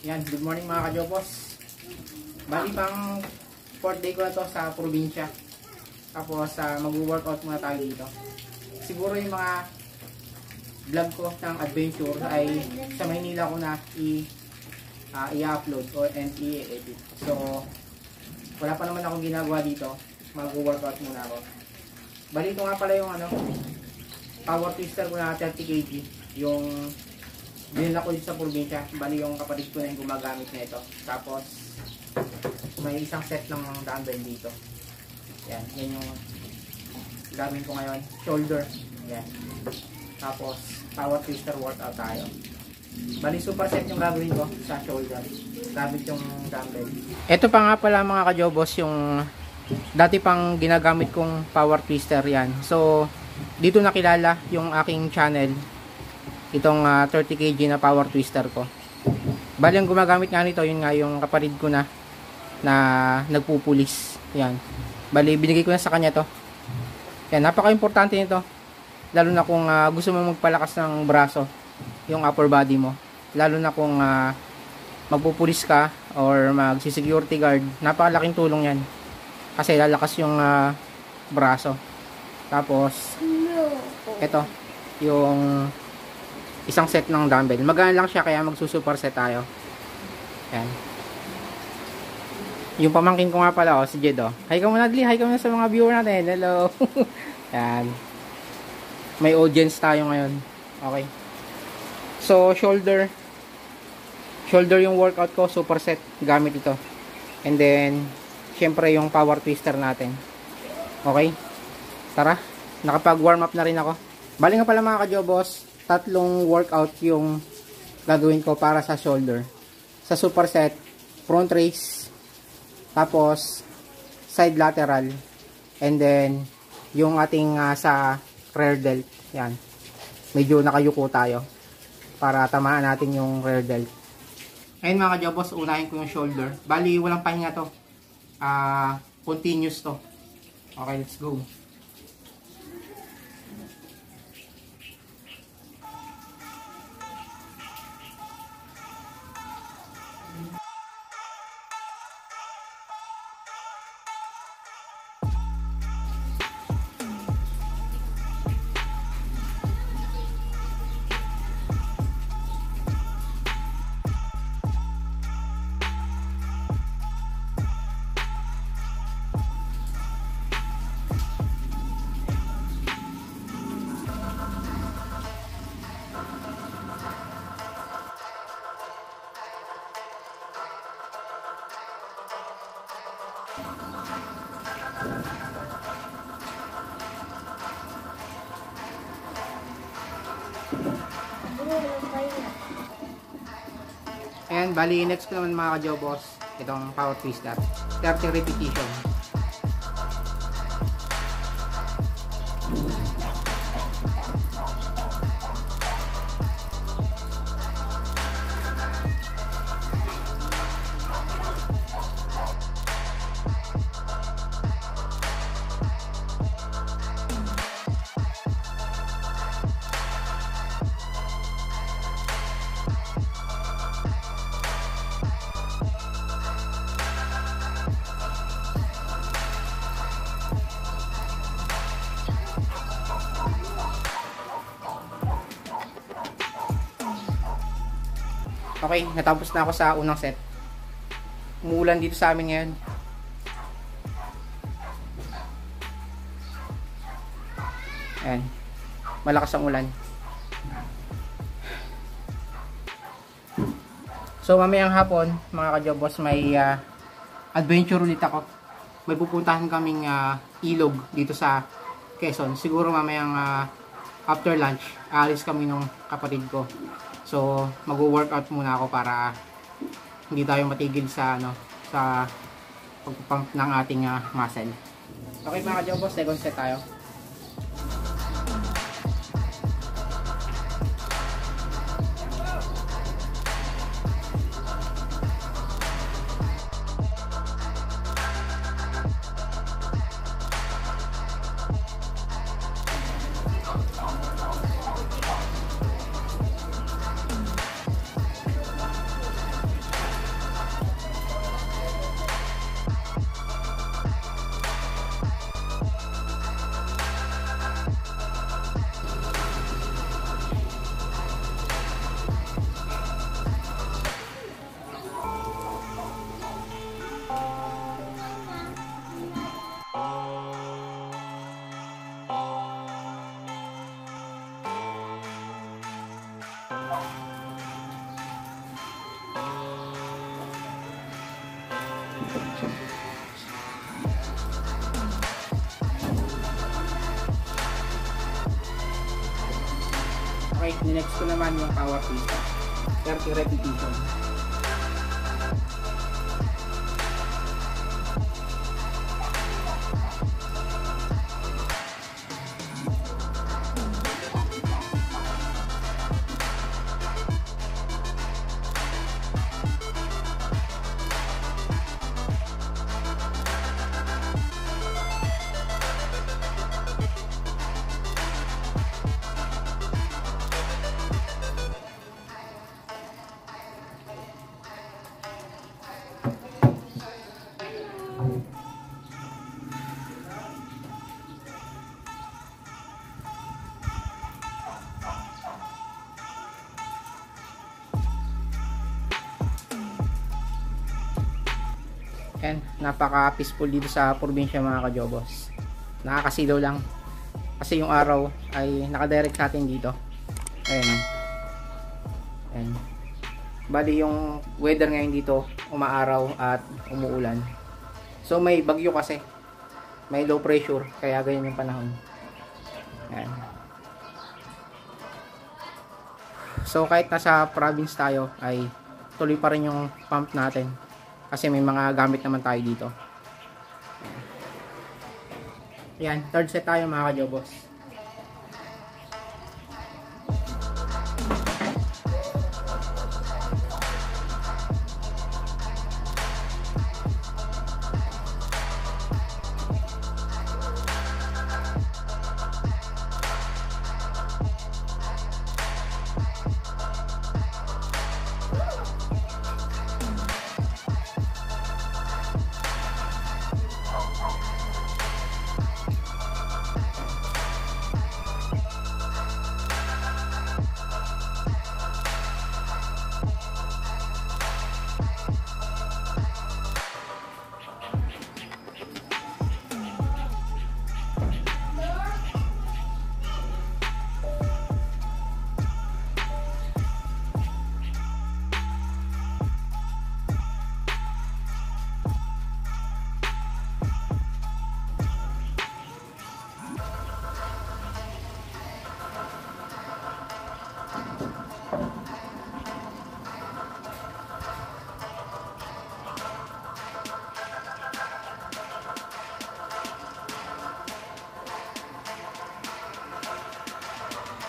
Yan, good morning mga kajopos. Bali pang 4th day ko na to sa probinsya. Tapos mag-workout muna tayo dito. Siguro yung mga vlog ko ng adventure ay sa Maynila ko na i-upload and i-edit. So, wala pa naman akong ginagawa dito. Mag-workout muna ako. Bali ito nga pala yung power twister ko na 30 kg. Yung binila ko dito sa probinsya. Bali yung kapatid ko na yung gumagamit na ito. Tapos may isang set ng dumbbell dito. Yan, yan yung gamit ko ngayon. Shoulder. Yan. Tapos power twister workout tayo. Bali super set yung gagawin ko sa shoulder. Gamit yung dumbbell. Ito pa nga pala mga kajobos yung dati pang ginagamit kong power twister yan. So dito nakilala yung aking channel. Itong 30 kg na power twister ko. Bali ang gumagamit nga nito, yun nga yung kapatid ko na nagpupulis. Yan. Bali binigay ko na sa kanya to. Yan, napaka-importante nito. Lalo na kung gusto mo magpalakas ng braso, yung upper body mo. Lalo na kung magpupulis ka or magsi-security guard, napakalaking tulong yan. Kasi lalakas yung braso. Tapos ito, yung isang set ng dumbbell. Magaan lang siya kaya magsusuper set tayo. Yan. Yung pamangkin ko nga pala, si Jed, Hi ka muna, Dli. Hi ka muna sa mga viewer natin. Hello. Yan. May audience tayo ngayon. Okay. So, shoulder yung workout ko, super set. Gamit ito. And then, syempre yung power twister natin. Okay. Tara. Nakapag-warm up na rin ako. Bali nga pala mga kajobos, 3 workout yung gagawin ko para sa shoulder. Sa superset, front raise, tapos side lateral, and then yung ating sa rear delt. Yan. Medyo nakayuko tayo para tamaan natin yung rear delt. Ayun mga kajobos, unahin ko yung shoulder. Bali, walang pahinga to. Continuous to. Okay, let's go. Ayan, bali next ko naman mga kajobos, itong power twister, 30 repetition. Okay, natapos na ako sa unang set. Umuulan dito sa amin ngayon. Ayan. Malakas ang ulan. So mamayang hapon, mga kajobos, may adventure ulit ako. May pupuntahan kaming ilog dito sa Quezon. Siguro mamayang after lunch, aalis kami ng kapatid ko. So, mag-workout muna ako para hindi tayo matigil sa sa pagpump ng ating muscle. Okay mga kajobos, second set tayo. Okay, next ko naman yung power twister. 30 repetition. Yan, napaka-peaceful dito sa probinsya mga kajobos. Nakakasilaw lang. Kasi yung araw ay nakadirect sa atin dito. Ayan. Ayan. Bali yung weather ngayon dito, umaaraw at umuulan. So may bagyo kasi. May low pressure, kaya ganyan yung panahon. Ayan. So kahit nasa province tayo, ay tuloy pa rin yung pump natin. Kasi may mga gamit naman tayo dito. Yan, third set tayo mga kajobos.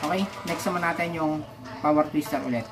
Okay, next naman natin yung power twister ulit.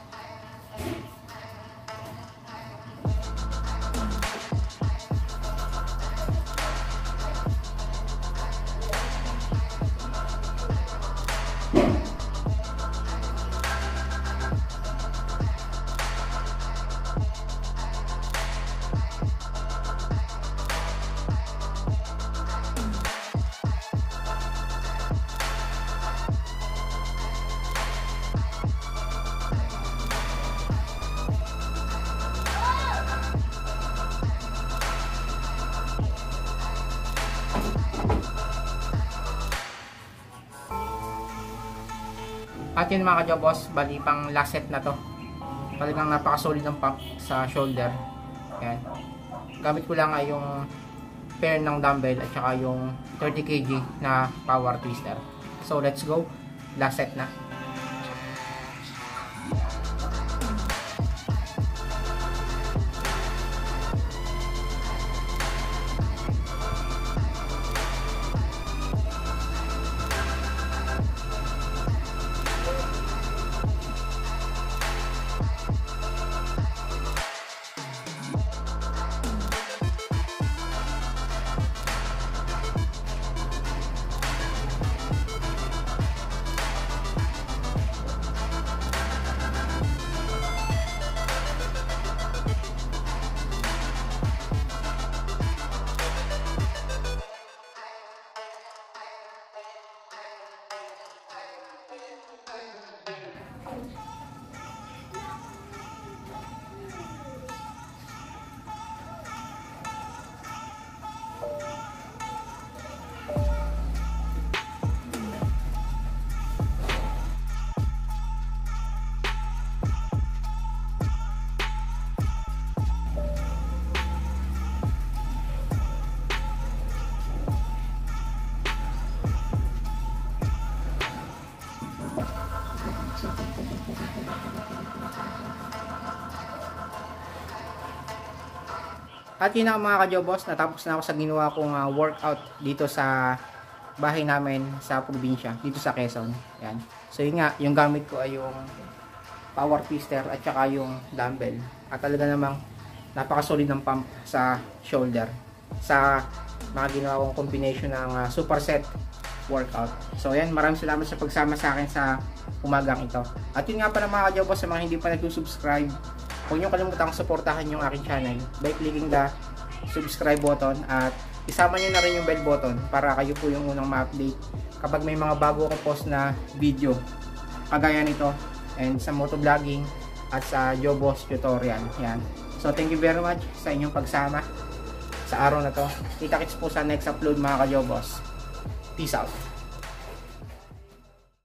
At yun mga kajobos, bali pang last set na to. Talagang napaka-solid ng pump sa shoulder. Yan. Gamit ko lang ay yung pair ng dumbbell at saka yung 30 kg na power twister. So let's go. Last set na. At yun na mga kajobos, natapos na ako sa ginawa kong workout dito sa bahay namin sa probinsya, dito sa Quezon. Yan. So yun nga, yung gamit ko ay yung power twister at saka yung dumbbell. At talaga namang napakasolid ng pump sa shoulder sa mga ginawa kong combination ng superset workout. So yan, maraming salamat sa pagsama sa akin sa umagang ito. At yun nga pala mga kajobos, sa mga hindi pa nag-subscribe, huwag nyo kalimutang suportahan yung aking channel by clicking the subscribe button at isama nyo na rin yung bell button para kayo po yung unang ma-update kapag may mga bago akong post na video kagaya nito and sa motovlogging at sa Jobos tutorial. Yan. So thank you very much sa inyong pagsama sa araw na to. Kita-kits po sa next upload mga ka-Jobos. Peace out.